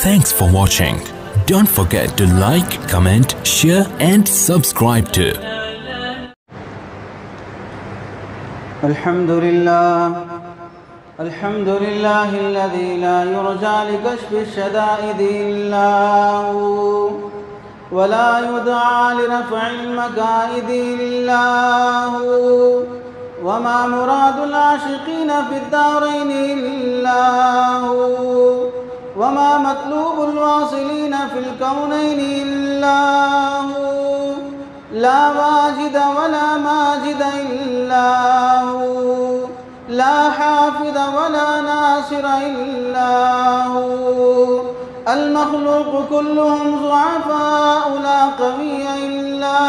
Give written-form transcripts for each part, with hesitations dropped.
Thanks for watching. Don't forget to like, comment, share and subscribe to الحمد لله الذي لا يرجى لكشف الشدائد إلا هو، ولا يدعى لرفع المكائد إلا هو، وما مراد العاشقين في الدارين إلا هو، وما مطلوب الواصلين في الكونين إلا هو، لا واجد ولا ماجد إلا هو، لا حافظ ولا ناصر إلا هو، المخلوق كلهم ضعفاء لا قوي إلا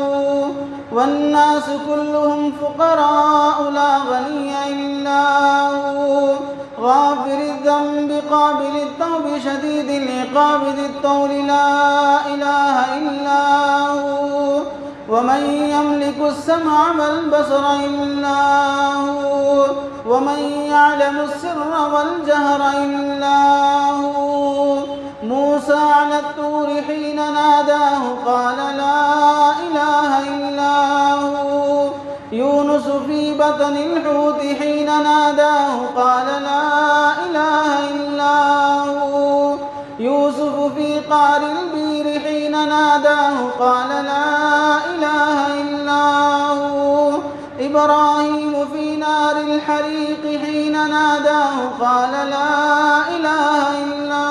هو، والناس كلهم فقراء لا غني إلا هو، غافر الذنب قابل التوب شديد العقاب ذي الطول لا إله إلا هو، ومن يملك السمع والبصر إلا هو، ومن يعلم السر والجهر إلا هو، موسى على الطور حين ناداه قال لا إله إلا هو، يونس في بطن الحوت حين ناداه قال لا إله إلا هو، يوسف في قعر البير حين ناداه قال لا إله إلا هو، إبراهيم في نار الحريق حين ناداه قال لا إله إلا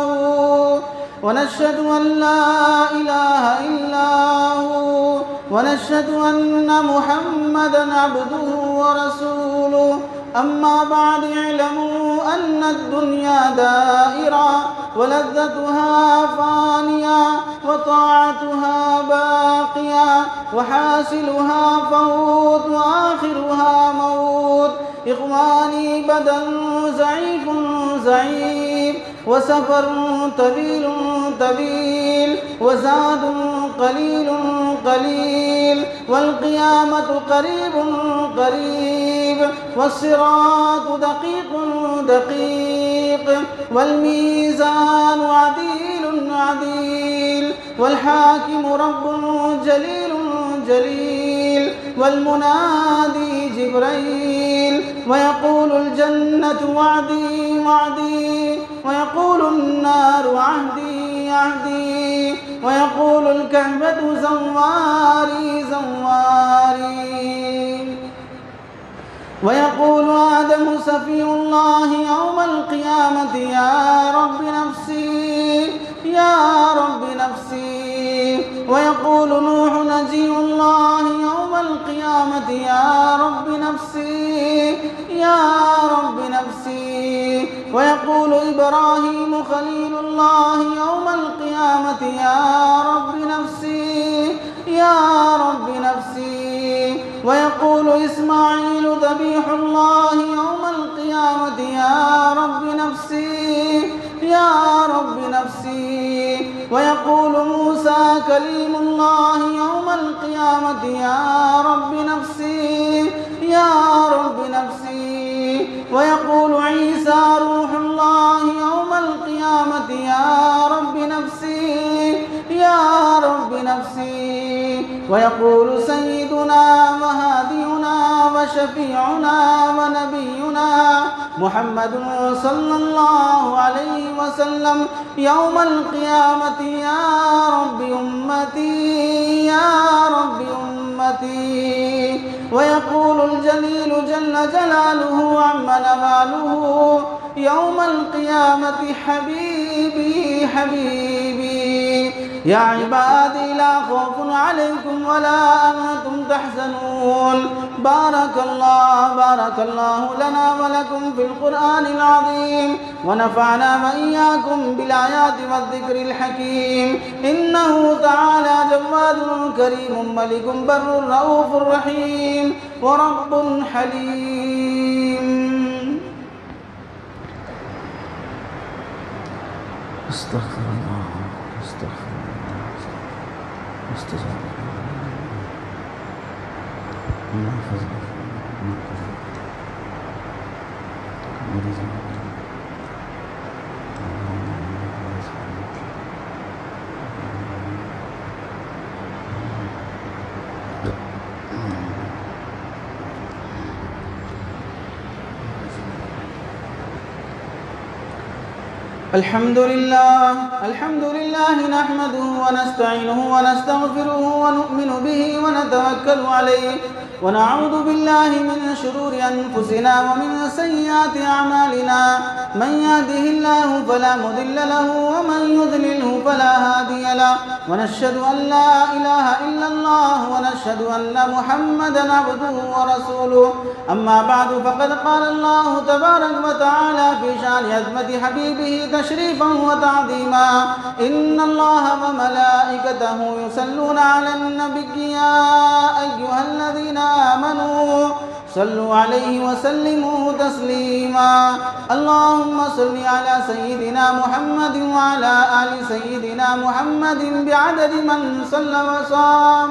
هو، ونشهد أن لا إله إلا هو، ونشهد أن محمدًا عبده ورسوله. أما بعد، اعلموا أن الدنيا دائرة ولذتها فانية وطاعتها باقية، وحاصلها فوت وآخرها موت. إخواني، بدن ضعيف وسفر طويل وزاد قليل والقيامة قريب والصراط دقيق والميزان عديل والحاكم رب جليل والمنادي جبريل، ويقول الجنة وعدي ويقول النار عهدي ويقول الكعبة زواري ويقول آدم سفي الله يوم القيامة يا رب نفسي ويقول نوح نجي الله يوم القيامة يا رب نفسي ويقول إبراهيم خليل الله يوم القيامة يا رب نفسي ويقول إسماعيل ذبيح الله يوم القيامة يا رب نفسي ويقول موسى كليم الله يوم القيامة يا رب نفسي ويقول عيسى روح الله يوم القيامة يا رب نفسي ويقول سيدنا وهادينا وشفيعنا ونبينا محمد صلى الله عليه وسلم يوم القيامة يا رب أمتي ويقول الجليل جل جلاله عم نواله يوم القيامة حبيبي يا عبادي لا خوف عليكم ولا أنتم تحزنون. بارك الله لنا ولكم في القرآن العظيم، ونفعنا وإياكم بالآيات والذكر الحكيم. إنه تعالى جواد كريم ملك بر رؤوف رحيم ورب حليم. استغفر الله الحمد لله نحمده ونستعينه ونستغفره ونؤمن به ونتوكل عليه ونعوذ بالله من شرور أنفسنا ومن سيئات أعمالنا من يهده الله فلا مضل له ومن يضلله فلا هادي له ونشهد أن لا إله إلا الله ونشهد أن محمدا عبده ورسوله أما بعد فقد قال الله تبارك وتعالى في شأن عظمة حبيبه تشريفا وتعظيما إن الله وملائكته يصلون على النبي يا أيها الذين آمنوا صلوا عليه وسلموا تسليما اللهم صل على سيدنا محمد وعلى آل سيدنا محمد بعدد من صلى وصام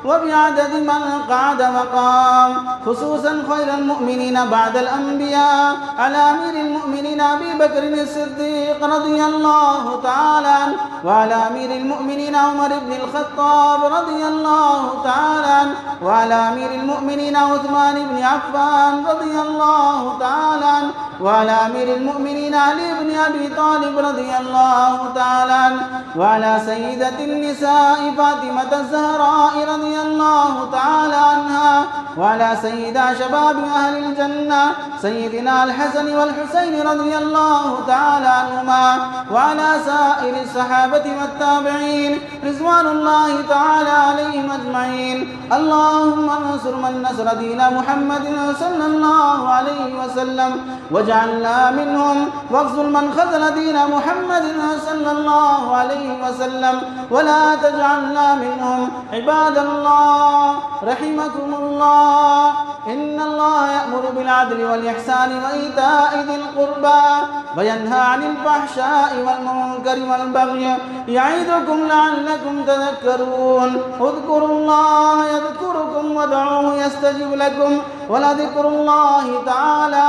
وبعدد من قعد وقام خصوصا خير المؤمنين بعد الأنبياء على أمير المؤمنين أبي بكر الصديق رضي الله تعالى عنه وعلى أمير المؤمنين عمر بن الخطاب رضي الله تعالى عنه وعلى أمير المؤمنين عثمان بن عفان رضي الله تعالى عنه وعلى أمير المؤمنين علي بن أبي طالب رضي الله تعالى عنه وعلى سيدة النساء فاطمة الزهراء رضي الله تعالى عنها وعلى سيدا شباب أهل الجنة سيدنا الحسن والحسين رضي الله تعالى عنهما وعلى سائر الصحابة والتابعين رضوان الله تعالى عليهم أجمعين اللهم انصر من نصر دين محمد صلى الله عليه وسلم واجعلنا منهم واخذل من خذل دين محمد صلى الله عليه وسلم ولا تجعلنا منهم عباد الله رحمكم الله إن الله يأمر بالعدل والإحسان وإيتاء ذي القربى وينهى عن الفحشاء والمنكر والبغي يعظكم لعلكم تذكرون اذكروا الله يذكركم وادعوه يستجب لكم ولذكر الله تعالى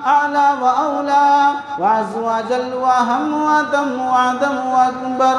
أعلى وأولى وعز وجل وأهم وأتم وأعظم وأكبر